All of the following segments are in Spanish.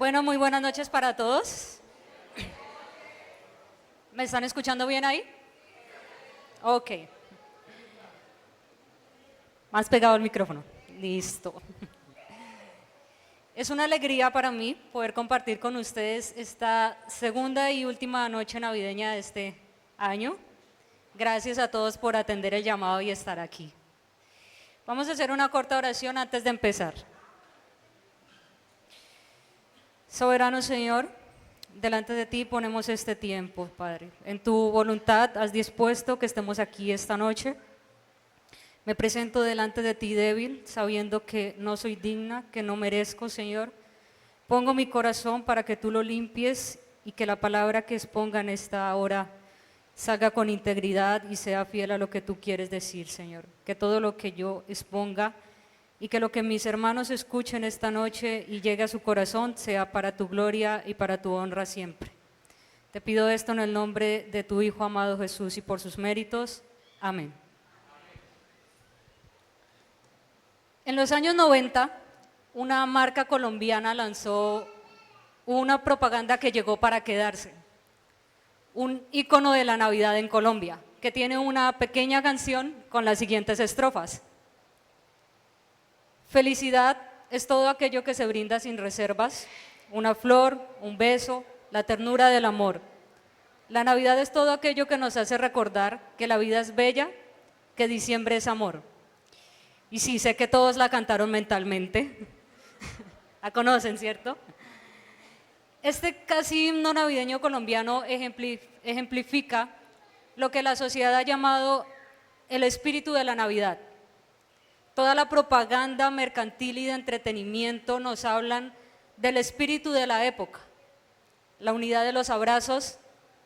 Bueno, muy buenas noches para todos. ¿Me están escuchando bien ahí? Ok. Más pegado al micrófono. Listo. Es una alegría para mí poder compartir con ustedes esta segunda y última noche navideña de este año. Gracias a todos por atender el llamado y estar aquí. Vamos a hacer una corta oración antes de empezar. Soberano Señor, delante de ti ponemos este tiempo, Padre. En tu voluntad has dispuesto que estemos aquí esta noche. Me presento delante de ti débil, sabiendo que no soy digna, que no merezco, Señor. Pongo mi corazón para que tú lo limpies y que la palabra que exponga en esta hora salga con integridad y sea fiel a lo que tú quieres decir, Señor. Que todo lo que yo exponga y que lo que mis hermanos escuchen esta noche y llegue a su corazón sea para tu gloria y para tu honra siempre. Te pido esto en el nombre de tu Hijo amado Jesús y por sus méritos. Amén. En los años 90, una marca colombiana lanzó una propaganda que llegó para quedarse. Un ícono de la Navidad en Colombia, que tiene una pequeña canción con las siguientes estrofas. Felicidad es todo aquello que se brinda sin reservas, una flor, un beso, la ternura del amor. La Navidad es todo aquello que nos hace recordar que la vida es bella, que diciembre es amor. Y sí, sé que todos la cantaron mentalmente, la conocen, ¿cierto? Este casi himno navideño colombiano ejemplifica lo que la sociedad ha llamado el espíritu de la Navidad. Toda la propaganda mercantil y de entretenimiento nos hablan del espíritu de la época, la unidad de los abrazos,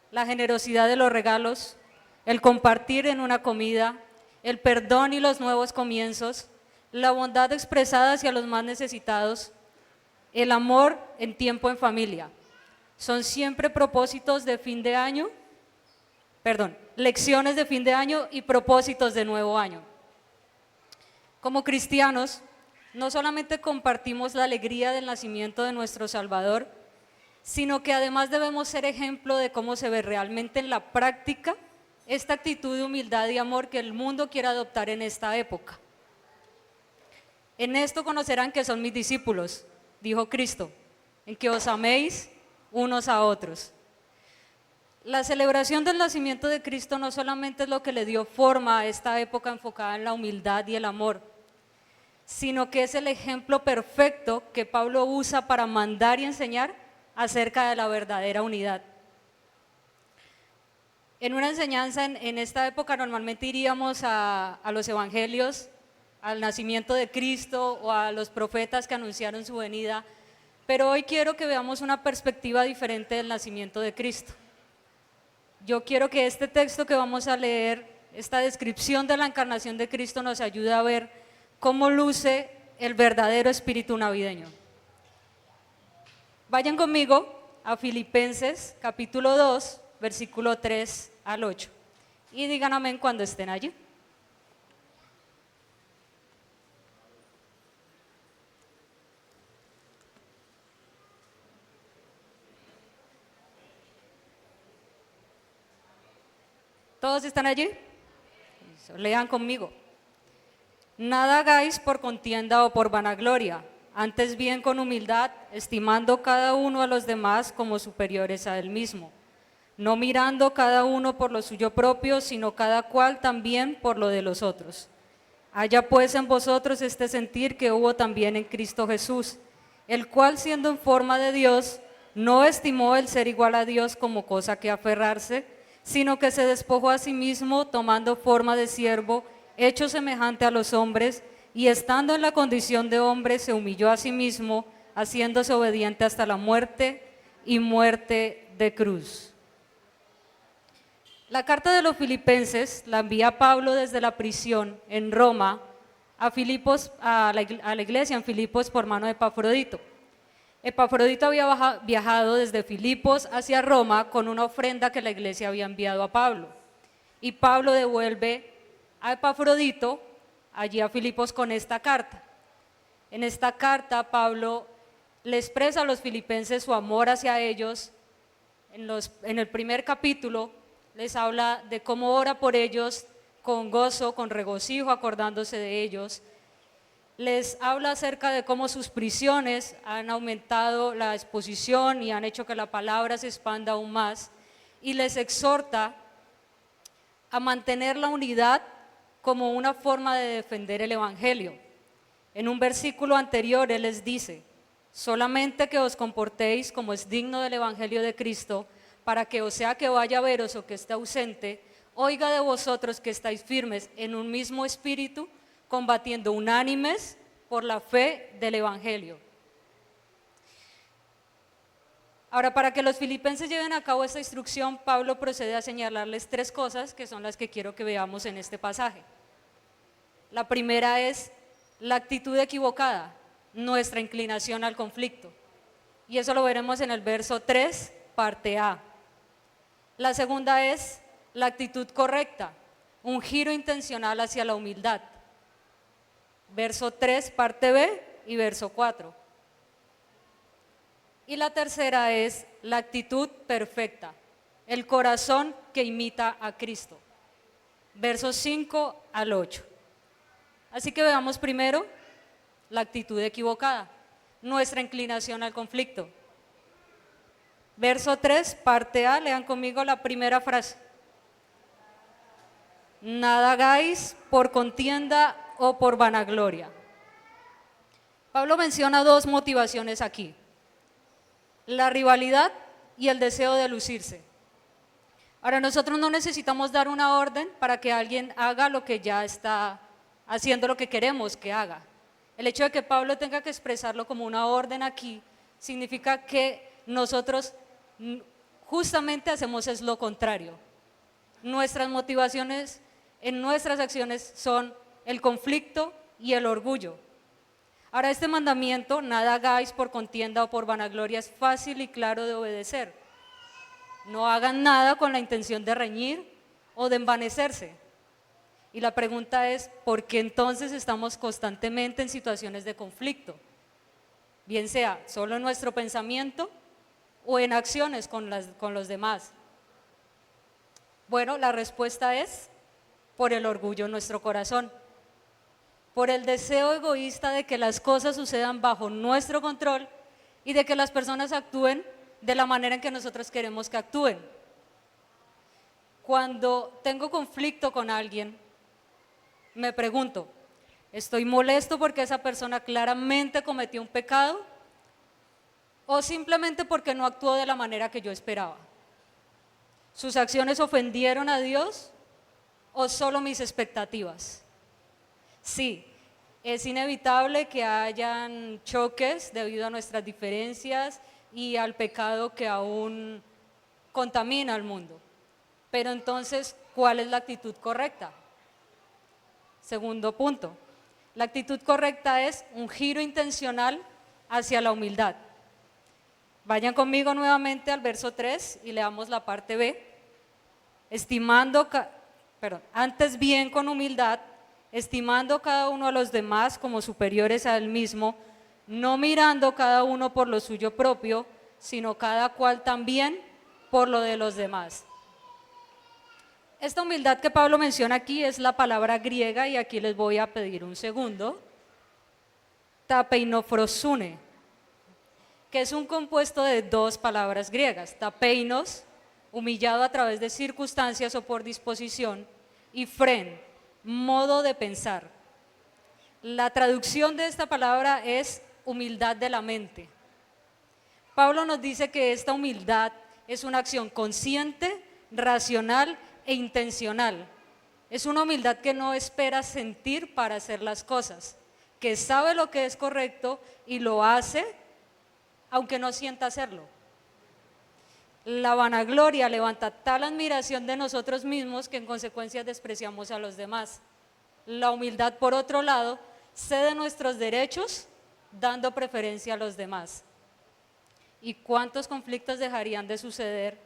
la generosidad de los regalos, el compartir en una comida, el perdón y los nuevos comienzos, la bondad expresada hacia los más necesitados, el amor en tiempo en familia. Son siempre propósitos de fin de año, lecciones de fin de año y propósitos de nuevo año. Como cristianos, no solamente compartimos la alegría del nacimiento de nuestro Salvador, sino que además debemos ser ejemplo de cómo se ve realmente en la práctica esta actitud de humildad y amor que el mundo quiere adoptar en esta época. En esto conocerán que son mis discípulos, dijo Cristo, en que os améis unos a otros. La celebración del nacimiento de Cristo no solamente es lo que le dio forma a esta época enfocada en la humildad y el amor, sino que es el ejemplo perfecto que Pablo usa para mandar y enseñar acerca de la verdadera unidad. En una enseñanza en esta época normalmente iríamos a los evangelios, al nacimiento de Cristo o a los profetas que anunciaron su venida, pero hoy quiero que veamos una perspectiva diferente del nacimiento de Cristo. Yo quiero que este texto que vamos a leer, esta descripción de la encarnación de Cristo nos ayude a ver cómo luce el verdadero espíritu navideño. Vayan conmigo a Filipenses capítulo 2, versículo 3 al 8 y digan amén cuando estén allí. ¿Todos están allí? Lean conmigo. Nada hagáis por contienda o por vanagloria, antes bien con humildad, estimando cada uno a los demás como superiores a él mismo, no mirando cada uno por lo suyo propio, sino cada cual también por lo de los otros. Haya pues en vosotros este sentir que hubo también en Cristo Jesús, el cual siendo en forma de Dios, no estimó el ser igual a Dios como cosa que aferrarse, sino que se despojó a sí mismo, tomando forma de siervo, hecho semejante a los hombres, y estando en la condición de hombre, se humilló a sí mismo, haciéndose obediente hasta la muerte y muerte de cruz. La carta de los Filipenses la envía Pablo desde la prisión en Roma a la iglesia en Filipos por mano de Epafrodito. Epafrodito había viajado desde Filipos hacia Roma con una ofrenda que la iglesia había enviado a Pablo. Y Pablo devuelve a Epafrodito allí a Filipos con esta carta. En esta carta Pablo le expresa a los filipenses su amor hacia ellos. En el primer capítulo les habla de cómo ora por ellos con gozo, con regocijo, acordándose de ellos. Les habla acerca de cómo sus prisiones han aumentado la exposición y han hecho que la palabra se expanda aún más, y les exhorta a mantener la unidad como una forma de defender el evangelio. En un versículo anterior él les dice: solamente que os comportéis como es digno del evangelio de Cristo, para que, o sea que vaya a veros o que esté ausente, oiga de vosotros que estáis firmes en un mismo espíritu, combatiendo unánimes por la fe del evangelio. Ahora, para que los filipenses lleven a cabo esta instrucción, Pablo procede a señalarles 3 cosas que son las que quiero que veamos en este pasaje. La primera es la actitud equivocada, nuestra inclinación al conflicto. Y eso lo veremos en el verso 3, parte A. La segunda es la actitud correcta, un giro intencional hacia la humildad. Verso 3, parte B y verso 4. Y la tercera es la actitud perfecta, el corazón que imita a Cristo. Versos 5 al 8. Así que veamos primero la actitud equivocada, nuestra inclinación al conflicto. Verso 3, parte A, lean conmigo la primera frase. Nada hagáis por contienda o por vanagloria. Pablo menciona 2 motivaciones aquí: la rivalidad y el deseo de lucirse. Ahora, nosotros no necesitamos dar una orden para que alguien haga lo que ya está haciendo, lo que queremos que haga. El hecho de que Pablo tenga que expresarlo como una orden aquí significa que nosotros justamente hacemos es lo contrario. Nuestras motivaciones en nuestras acciones son el conflicto y el orgullo. Ahora, este mandamiento, nada hagáis por contienda o por vanagloria, es fácil y claro de obedecer. No hagan nada con la intención de reñir o de envanecerse. Y la pregunta es, ¿por qué entonces estamos constantemente en situaciones de conflicto? Bien sea solo en nuestro pensamiento o en acciones con los demás. Bueno, la respuesta es por el orgullo en nuestro corazón, por el deseo egoísta de que las cosas sucedan bajo nuestro control y de que las personas actúen de la manera en que nosotros queremos que actúen. Cuando tengo conflicto con alguien, me pregunto, ¿estoy molesto porque esa persona claramente cometió un pecado? ¿O simplemente porque no actuó de la manera que yo esperaba? ¿Sus acciones ofendieron a Dios o solo mis expectativas? Sí, es inevitable que hayan choques debido a nuestras diferencias y al pecado que aún contamina al mundo. Pero entonces, ¿cuál es la actitud correcta? Segundo punto, la actitud correcta es un giro intencional hacia la humildad. Vayan conmigo nuevamente al verso 3 y leamos la parte B. Antes bien con humildad, estimando cada uno a los demás como superiores a él mismo, no mirando cada uno por lo suyo propio, sino cada cual también por lo de los demás. Esta humildad que Pablo menciona aquí es la palabra griega, y aquí les voy a pedir un segundo, tapeinofrosune, que es un compuesto de 2 palabras griegas: tapeinos, humillado a través de circunstancias o por disposición, y fren, modo de pensar. La traducción de esta palabra es humildad de la mente. Pablo nos dice que esta humildad es una acción consciente, racional e intencional. Es una humildad que no espera sentir para hacer las cosas, que sabe lo que es correcto y lo hace aunque no sienta hacerlo. La vanagloria levanta tal admiración de nosotros mismos que en consecuencia despreciamos a los demás. La humildad, por otro lado, cede nuestros derechos dando preferencia a los demás. ¿Y cuántos conflictos dejarían de suceder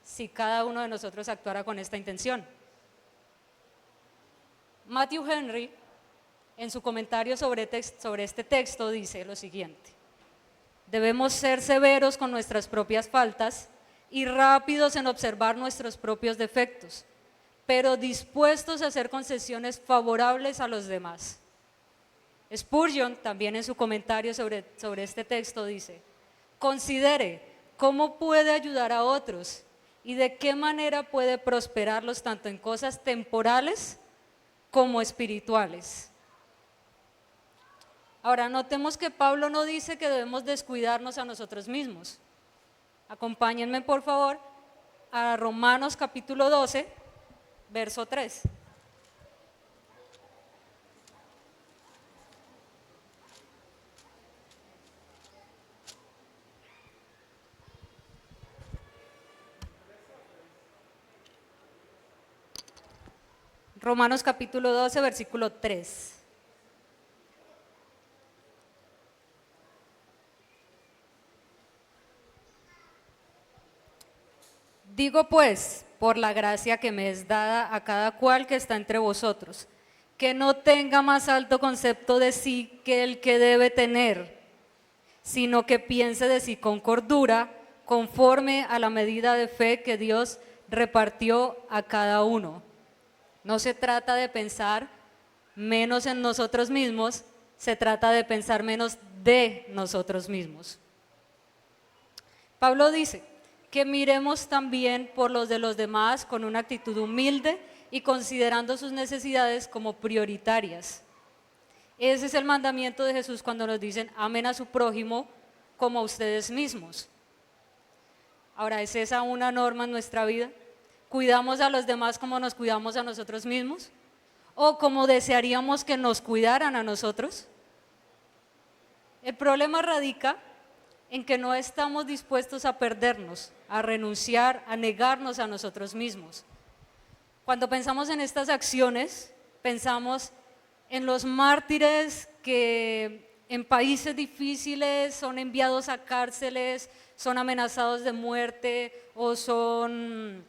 si cada uno de nosotros actuara con esta intención? Matthew Henry, en su comentario sobre este texto, dice lo siguiente: Debemos ser severos con nuestras propias faltas y rápidos en observar nuestros propios defectos, pero dispuestos a hacer concesiones favorables a los demás. Spurgeon, también en su comentario sobre este texto, dice: considere cómo puede ayudar a otros y de qué manera puede prosperarlos tanto en cosas temporales como espirituales. Ahora, notemos que Pablo no dice que debemos descuidarnos a nosotros mismos. Acompáñenme, por favor, a Romanos capítulo 12, verso 3. Romanos capítulo 12, versículo 3. Digo pues, por la gracia que me es dada a cada cual que está entre vosotros, que no tenga más alto concepto de sí que el que debe tener, sino que piense de sí con cordura, conforme a la medida de fe que Dios repartió a cada uno. No se trata de pensar menos en nosotros mismos, se trata de pensar menos de nosotros mismos. Pablo dice que miremos también por los de los demás con una actitud humilde y considerando sus necesidades como prioritarias. Ese es el mandamiento de Jesús cuando nos dicen: amen a su prójimo como a ustedes mismos. Ahora, ¿es esa una norma en nuestra vida? ¿Cuidamos a los demás como nos cuidamos a nosotros mismos? ¿O como desearíamos que nos cuidaran a nosotros? El problema radica en que no estamos dispuestos a perdernos, a renunciar, a negarnos a nosotros mismos. Cuando pensamos en estas acciones, pensamos en los mártires que en países difíciles son enviados a cárceles, son amenazados de muerte o son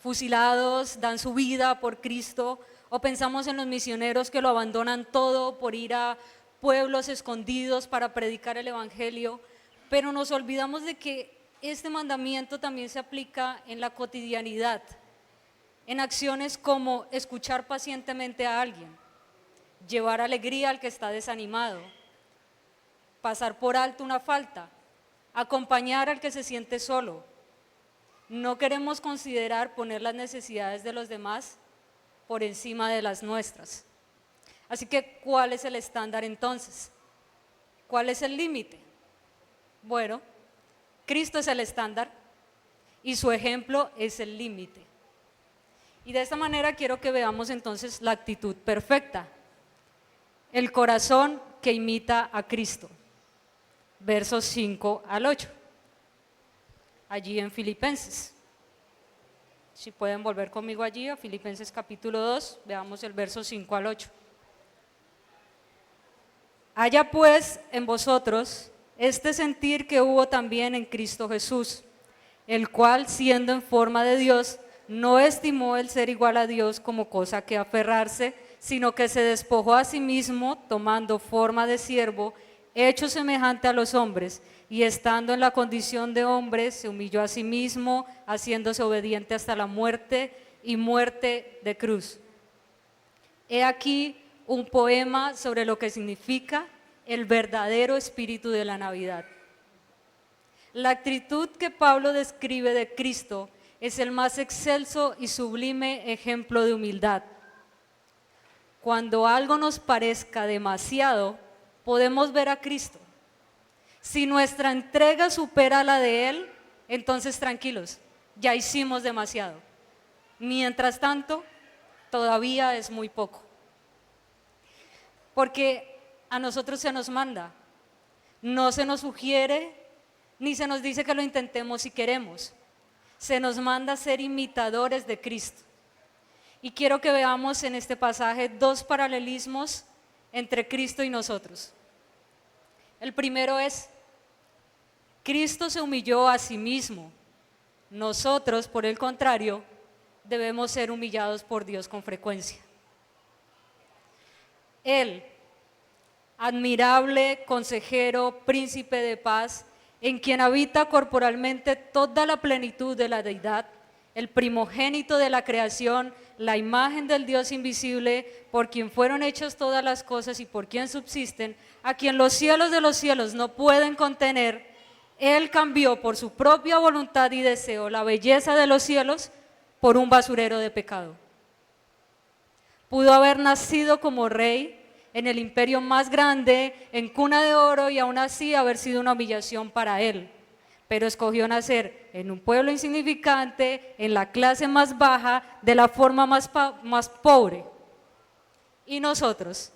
fusilados, dan su vida por Cristo, o pensamos en los misioneros que lo abandonan todo por ir a pueblos escondidos para predicar el evangelio, pero nos olvidamos de que este mandamiento también se aplica en la cotidianidad, en acciones como escuchar pacientemente a alguien, llevar alegría al que está desanimado, pasar por alto una falta, acompañar al que se siente solo. No queremos considerar poner las necesidades de los demás por encima de las nuestras. Así que, ¿cuál es el estándar entonces? ¿Cuál es el límite? Bueno, Cristo es el estándar y su ejemplo es el límite. Y de esta manera quiero que veamos entonces la actitud perfecta, el corazón que imita a Cristo. Versos 5 al 8. Allí en Filipenses. Si pueden volver conmigo allí a Filipenses capítulo 2, veamos el verso 5 al 8. Haya pues en vosotros este sentir que hubo también en Cristo Jesús, el cual, siendo en forma de Dios, no estimó el ser igual a Dios como cosa que aferrarse, sino que se despojó a sí mismo, tomando forma de siervo, hecho semejante a los hombres, y estando en la condición de hombre, se humilló a sí mismo, haciéndose obediente hasta la muerte y muerte de cruz. He aquí un poema sobre lo que significa el verdadero espíritu de la Navidad. La actitud que Pablo describe de Cristo es el más excelso y sublime ejemplo de humildad. Cuando algo nos parezca demasiado, podemos ver a Cristo. Si nuestra entrega supera la de Él, entonces tranquilos, ya hicimos demasiado. Mientras tanto, todavía es muy poco. Porque a nosotros se nos manda, no se nos sugiere, ni se nos dice que lo intentemos si queremos. Se nos manda a ser imitadores de Cristo. Y quiero que veamos en este pasaje dos paralelismos entre Cristo y nosotros. El primero es: Cristo se humilló a sí mismo. Nosotros, por el contrario, debemos ser humillados por Dios con frecuencia. Él, admirable consejero, príncipe de paz, en quien habita corporalmente toda la plenitud de la deidad, el primogénito de la creación, la imagen del Dios invisible, por quien fueron hechas todas las cosas y por quien subsisten, a quien los cielos de los cielos no pueden contener. Él cambió por su propia voluntad y deseo la belleza de los cielos por un basurero de pecado. Pudo haber nacido como rey en el imperio más grande, en cuna de oro, y aún así haber sido una humillación para él. Pero escogió nacer en un pueblo insignificante, en la clase más baja, de la forma más pobre. Y nosotros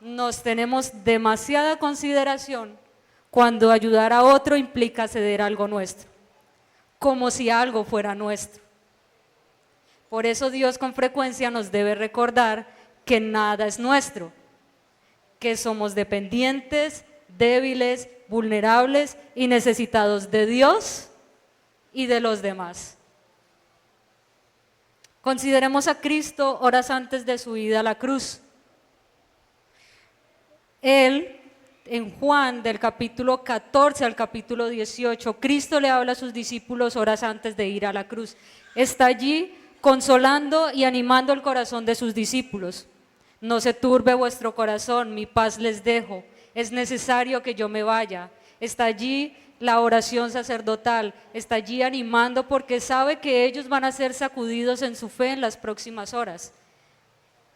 nos tenemos demasiada consideración cuando ayudar a otro implica ceder algo nuestro, como si algo fuera nuestro. Por eso Dios con frecuencia nos debe recordar que nada es nuestro, que somos dependientes, débiles, vulnerables y necesitados de Dios y de los demás. Consideremos a Cristo horas antes de su ida a la cruz. Él, en Juan del capítulo 14 al capítulo 18, Cristo le habla a sus discípulos horas antes de ir a la cruz. Está allí consolando y animando el corazón de sus discípulos. No se turbe vuestro corazón, mi paz les dejo. Es necesario que yo me vaya. Está allí la oración sacerdotal, está allí animando porque sabe que ellos van a ser sacudidos en su fe en las próximas horas.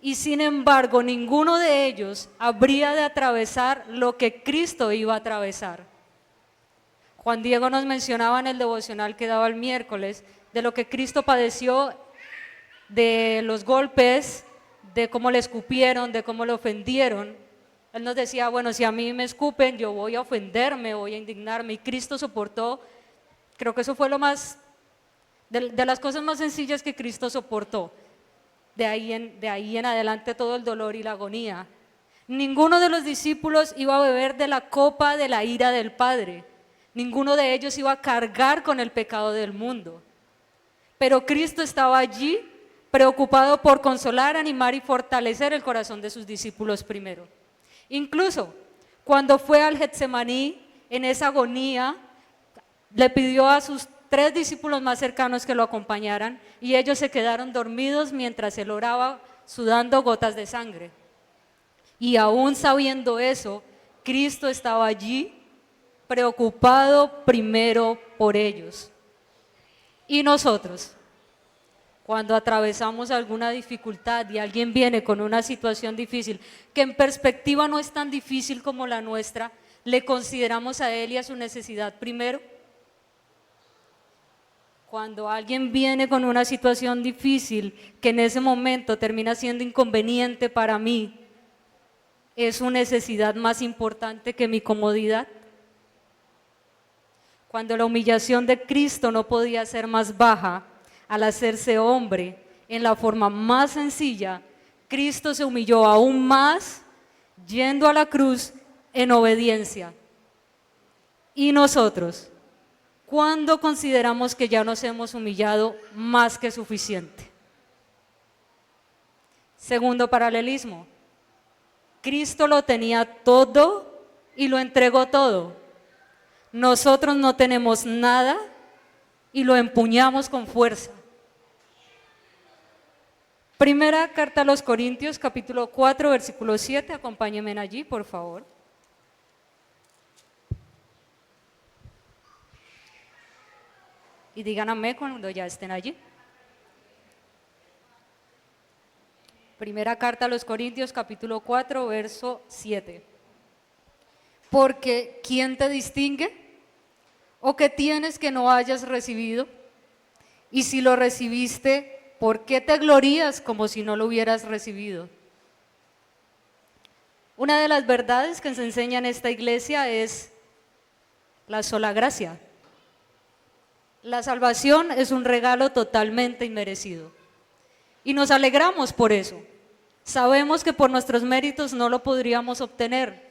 Y sin embargo, ninguno de ellos habría de atravesar lo que Cristo iba a atravesar. Juan Diego nos mencionaba en el devocional que daba el miércoles de lo que Cristo padeció, de los golpes, de cómo le escupieron, de cómo le ofendieron. Él nos decía, bueno, si a mí me escupen, yo voy a ofenderme, voy a indignarme. Y Cristo soportó, creo que eso fue lo más, de las cosas más sencillas que Cristo soportó. De ahí en adelante todo el dolor y la agonía. Ninguno de los discípulos iba a beber de la copa de la ira del Padre. Ninguno de ellos iba a cargar con el pecado del mundo. Pero Cristo estaba allí preocupado por consolar, animar y fortalecer el corazón de sus discípulos primero. Incluso cuando fue al Getsemaní, en esa agonía, le pidió a sus 3 discípulos más cercanos que lo acompañaran y ellos se quedaron dormidos mientras él oraba, sudando gotas de sangre. Y aún sabiendo eso, Cristo estaba allí preocupado primero por ellos. Y nosotros, cuando atravesamos alguna dificultad y alguien viene con una situación difícil, que en perspectiva no es tan difícil como la nuestra, ¿le consideramos a él y a su necesidad primero? Cuando alguien viene con una situación difícil que en ese momento termina siendo inconveniente para mí, ¿es su necesidad más importante que mi comodidad? Cuando la humillación de Cristo no podía ser más baja, al hacerse hombre en la forma más sencilla, Cristo se humilló aún más yendo a la cruz en obediencia. Y nosotros, ¿cuándo consideramos que ya nos hemos humillado más que suficiente? Segundo paralelismo, Cristo lo tenía todo y lo entregó todo. Nosotros no tenemos nada y lo empuñamos con fuerza. Primera carta a los Corintios, capítulo 4, versículo 7, acompáñenme allí, por favor. Y digan amén cuando ya estén allí. Primera carta a los Corintios, capítulo 4, verso 7. Porque ¿quién te distingue? ¿O qué tienes que no hayas recibido? Y si lo recibiste, ¿por qué te glorías como si no lo hubieras recibido? Una de las verdades que se enseña en esta iglesia es la sola gracia. La salvación es un regalo totalmente inmerecido. Y nos alegramos por eso. Sabemos que por nuestros méritos no lo podríamos obtener.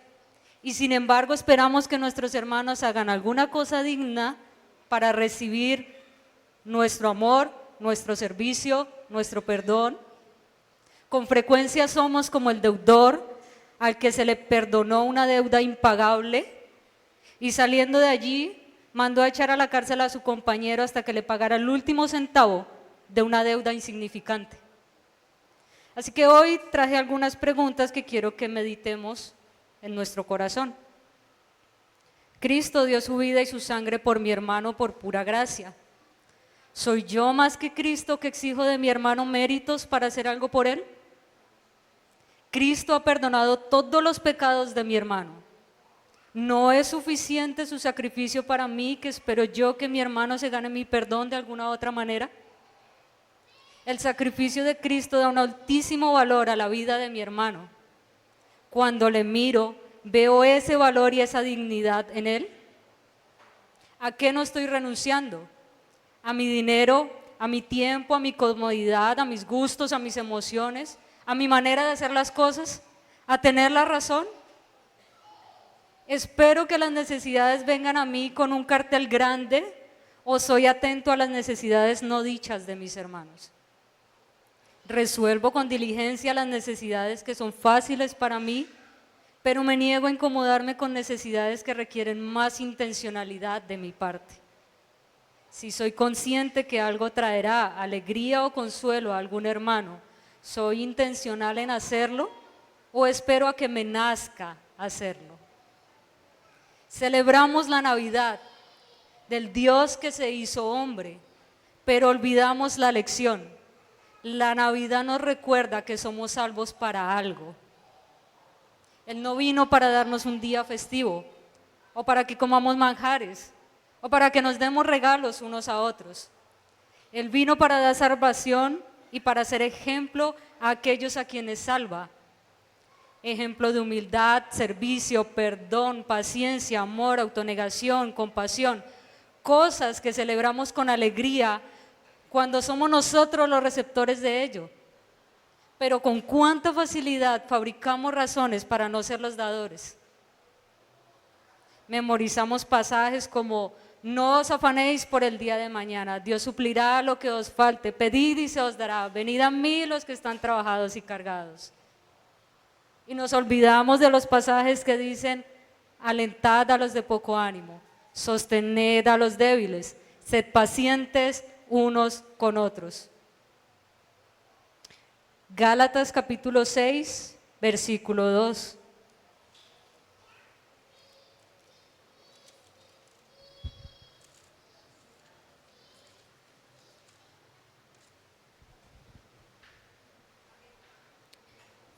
Y sin embargo esperamos que nuestros hermanos hagan alguna cosa digna para recibir nuestro amor, nuestro servicio, nuestro perdón. Con frecuencia somos como el deudor al que se le perdonó una deuda impagable y saliendo de allí mandó a echar a la cárcel a su compañero hasta que le pagara el último centavo de una deuda insignificante. Así que hoy traje algunas preguntas que quiero que meditemos en nuestro corazón. Cristo dio su vida y su sangre por mi hermano por pura gracia. ¿Soy yo más que Cristo que exijo de mi hermano méritos para hacer algo por él? Cristo ha perdonado todos los pecados de mi hermano. ¿No es suficiente su sacrificio para mí que espero yo que mi hermano se gane mi perdón de alguna otra manera? El sacrificio de Cristo da un altísimo valor a la vida de mi hermano. Cuando le miro, ¿veo ese valor y esa dignidad en él? ¿A qué no estoy renunciando? ¿A mi dinero, a mi tiempo, a mi comodidad, a mis gustos, a mis emociones, a mi manera de hacer las cosas, a tener la razón? ¿Espero que las necesidades vengan a mí con un cartel grande o soy atento a las necesidades no dichas de mis hermanos? ¿Resuelvo con diligencia las necesidades que son fáciles para mí, pero me niego a incomodarme con necesidades que requieren más intencionalidad de mi parte? Si soy consciente que algo traerá alegría o consuelo a algún hermano, ¿soy intencional en hacerlo o espero a que me nazca hacerlo? Celebramos la Navidad del Dios que se hizo hombre, pero olvidamos la lección. La Navidad nos recuerda que somos salvos para algo. Él no vino para darnos un día festivo, o para que comamos manjares, o para que nos demos regalos unos a otros. Él vino para dar salvación y para ser ejemplo a aquellos a quienes salva. Ejemplo de humildad, servicio, perdón, paciencia, amor, autonegación, compasión. Cosas que celebramos con alegría cuando somos nosotros los receptores de ello. Pero con cuánta facilidad fabricamos razones para no ser los dadores. Memorizamos pasajes como: no os afanéis por el día de mañana, Dios suplirá lo que os falte, pedid y se os dará, venid a mí los que están trabajados y cargados. Y nos olvidamos de los pasajes que dicen: alentad a los de poco ánimo, sostened a los débiles, sed pacientes unos con otros. Gálatas capítulo 6, versículo 2.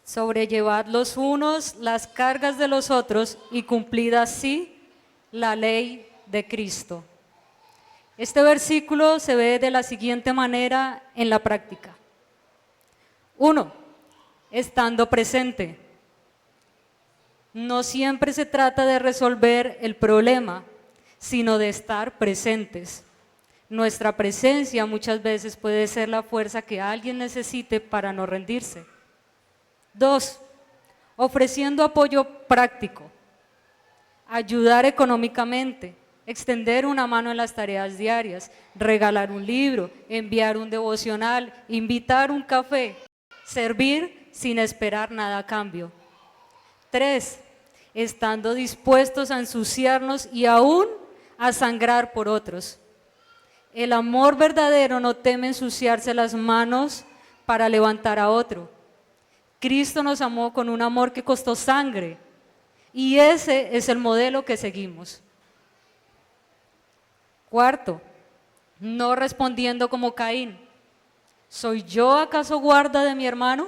Sobrellevad los unos las cargas de los otros y cumplid así la ley de Cristo. Este versículo se ve de la siguiente manera en la práctica. 1. Estando presente. No siempre se trata de resolver el problema, sino de estar presentes. Nuestra presencia muchas veces puede ser la fuerza que alguien necesite para no rendirse. 2. Ofreciendo apoyo práctico, ayudar económicamente, extender una mano en las tareas diarias, regalar un libro, enviar un devocional, invitar un café, servir sin esperar nada a cambio. 3. Estando dispuestos a ensuciarnos y aún a sangrar por otros. El amor verdadero no teme ensuciarse las manos para levantar a otro. Cristo nos amó con un amor que costó sangre y ese es el modelo que seguimos. 4. No respondiendo como Caín. ¿Soy yo acaso guarda de mi hermano?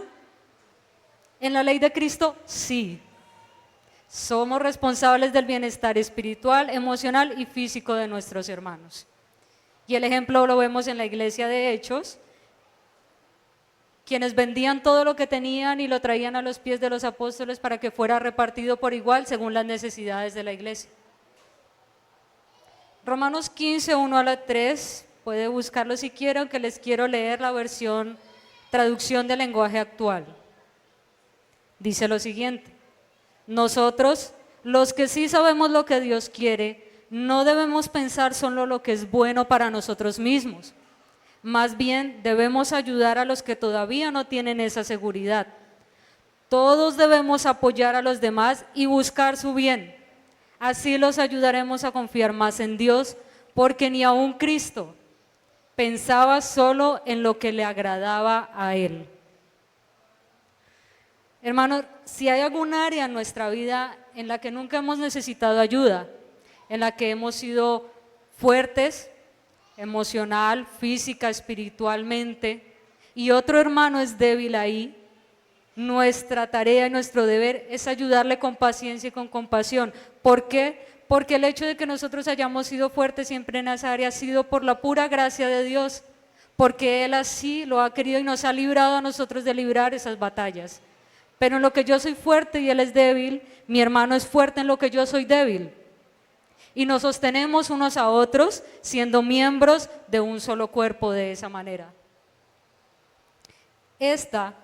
En la ley de Cristo, sí. Somos responsables del bienestar espiritual, emocional y físico de nuestros hermanos. Y el ejemplo lo vemos en la iglesia de Hechos, quienes vendían todo lo que tenían y lo traían a los pies de los apóstoles para que fuera repartido por igual según las necesidades de la iglesia. Romanos 15, 1 a la 3, puede buscarlo si quieren, que les quiero leer la versión, traducción del lenguaje actual. Dice lo siguiente: nosotros, los que sí sabemos lo que Dios quiere, no debemos pensar solo lo que es bueno para nosotros mismos. Más bien debemos ayudar a los que todavía no tienen esa seguridad. Todos debemos apoyar a los demás y buscar su bien. Así los ayudaremos a confiar más en Dios, porque ni aun Cristo pensaba solo en lo que le agradaba a Él. Hermanos, si hay algún área en nuestra vida en la que nunca hemos necesitado ayuda, en la que hemos sido fuertes, emocional, física, espiritualmente, y otro hermano es débil ahí, nuestra tarea y nuestro deber es ayudarle con paciencia y con compasión. ¿Por qué? Porque el hecho de que nosotros hayamos sido fuertes siempre en esa área ha sido por la pura gracia de Dios, porque Él así lo ha querido y nos ha librado a nosotros de librar esas batallas. Pero en lo que yo soy fuerte y Él es débil, mi hermano es fuerte en lo que yo soy débil. Y nos sostenemos unos a otros siendo miembros de un solo cuerpo de esa manera. Esta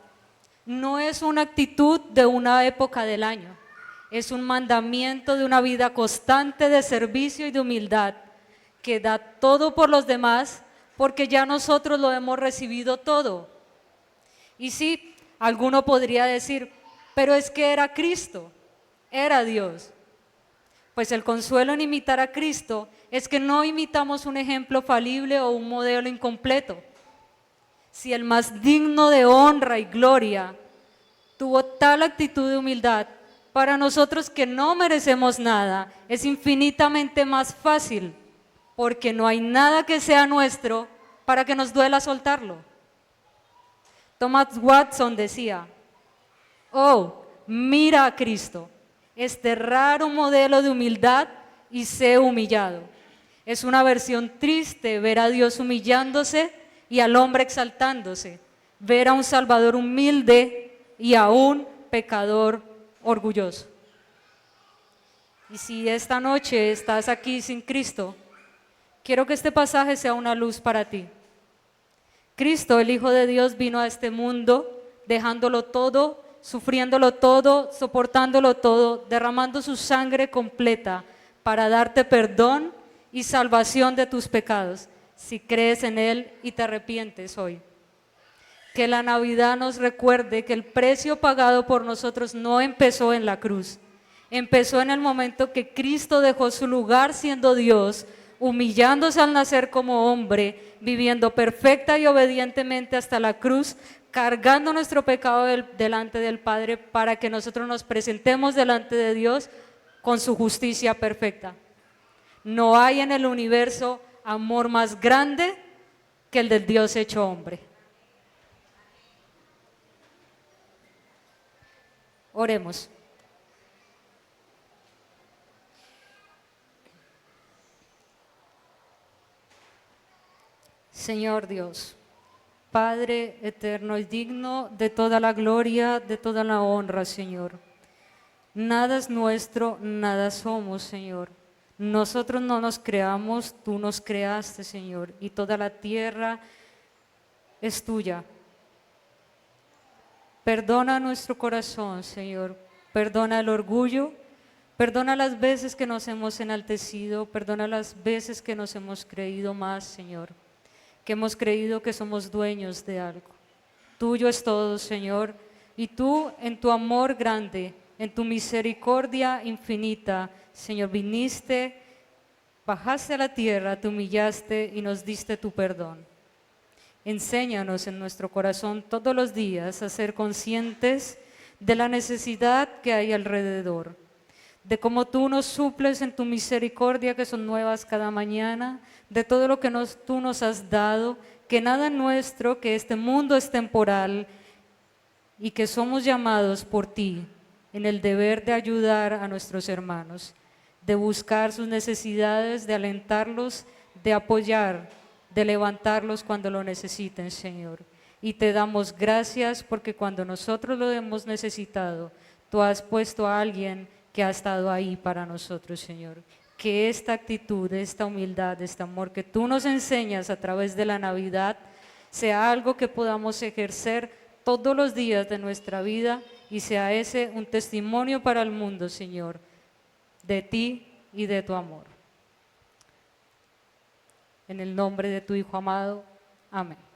no es una actitud de una época del año, es un mandamiento de una vida constante de servicio y de humildad, que da todo por los demás, porque ya nosotros lo hemos recibido todo. Y sí, alguno podría decir, pero es que era Cristo, era Dios. Pues el consuelo en imitar a Cristo es que no imitamos un ejemplo falible o un modelo incompleto. Si el más digno de honra y gloria tuvo tal actitud de humildad, para nosotros que no merecemos nada, es infinitamente más fácil, porque no hay nada que sea nuestro para que nos duela soltarlo. Thomas Watson decía, oh, mira a Cristo, este raro modelo de humildad y sé humillado. Es una versión triste ver a Dios humillándose y al hombre exaltándose, ver a un Salvador humilde y a un pecador orgulloso. Y si esta noche estás aquí sin Cristo, quiero que este pasaje sea una luz para ti. Cristo, el Hijo de Dios, vino a este mundo dejándolo todo, sufriéndolo todo, soportándolo todo, derramando su sangre completa para darte perdón y salvación de tus pecados, si crees en Él y te arrepientes hoy. Que la Navidad nos recuerde que el precio pagado por nosotros no empezó en la cruz, empezó en el momento que Cristo dejó su lugar siendo Dios, humillándose al nacer como hombre, viviendo perfecta y obedientemente hasta la cruz, cargando nuestro pecado delante del Padre para que nosotros nos presentemos delante de Dios con su justicia perfecta. No hay en el universo amor más grande que el del Dios hecho hombre. Oremos. Señor Dios, Padre eterno y digno de toda la gloria, de toda la honra, Señor. Nada es nuestro, nada somos, Señor. Nosotros no nos creamos, tú nos creaste, Señor, y toda la tierra es tuya. Perdona nuestro corazón, Señor. Perdona el orgullo. Perdona las veces que nos hemos enaltecido. Perdona las veces que nos hemos creído más, Señor. Que hemos creído que somos dueños de algo. Tuyo es todo, Señor. Y tú, en tu amor grande, en tu misericordia infinita, Señor, viniste, bajaste a la tierra, te humillaste y nos diste tu perdón. Enséñanos en nuestro corazón todos los días a ser conscientes de la necesidad que hay alrededor, de cómo tú nos suples en tu misericordia que son nuevas cada mañana, de todo lo que tú nos has dado, que nada nuestro, que este mundo es temporal y que somos llamados por ti en el deber de ayudar a nuestros hermanos, de buscar sus necesidades, de alentarlos, de apoyar, de levantarlos cuando lo necesiten, Señor. Y te damos gracias porque cuando nosotros lo hemos necesitado, tú has puesto a alguien que ha estado ahí para nosotros, Señor. Que esta actitud, esta humildad, este amor que tú nos enseñas a través de la Navidad, sea algo que podamos ejercer todos los días de nuestra vida y sea ese un testimonio para el mundo, Señor, de ti y de tu amor. En el nombre de tu Hijo amado. Amén.